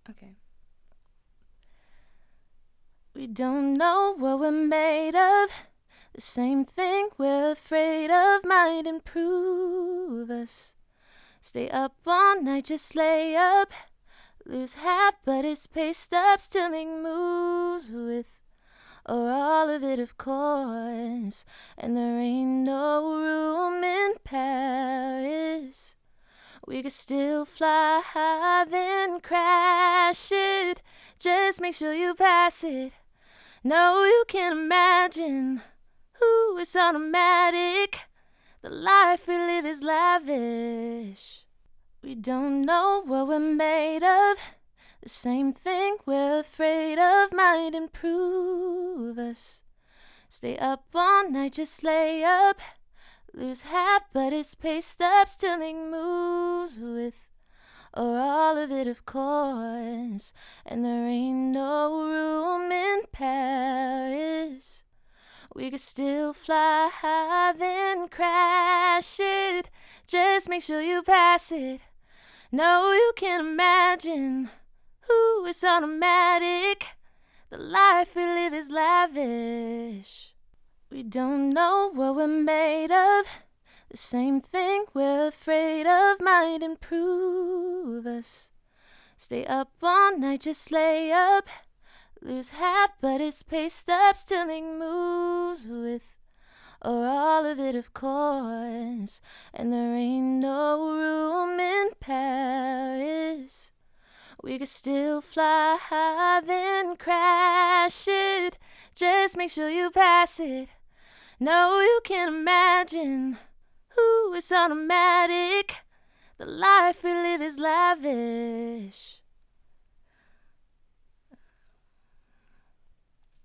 Okay. We don't know what we're made of. The same thing we're afraid of might improve us. Stay up all night, just lay up. Lose half, but it's paced ups to make moves with, or all of it, of course. And there ain't no room in Paris. We could still fly high, then crash it. Just make sure you pass it. No, you can't imagine. Ooh, it's automatic. The life we live is lavish. We don't know what we're made of. The same thing we're afraid of might improve us. Stay up all night, just lay up. Lose half, but it's paced ups to make moves with, or all of it, of course. And there ain't no room in Paris. We could still fly high, then crash it. Just make sure you pass it. No, you can't imagine. Ooh, it's automatic. The life we live is lavish. We don't know what we're made of. The same thing we're afraid of might improve us. Stay up all night, just lay up. Lose half, but it's paced ups to make moves with, or all of it, of course. And there ain't no room in Paris. We could still fly high, then crash it. Just make sure you pass it. No, you can't imagine. Ooh, it's automatic. The life we live is lavish.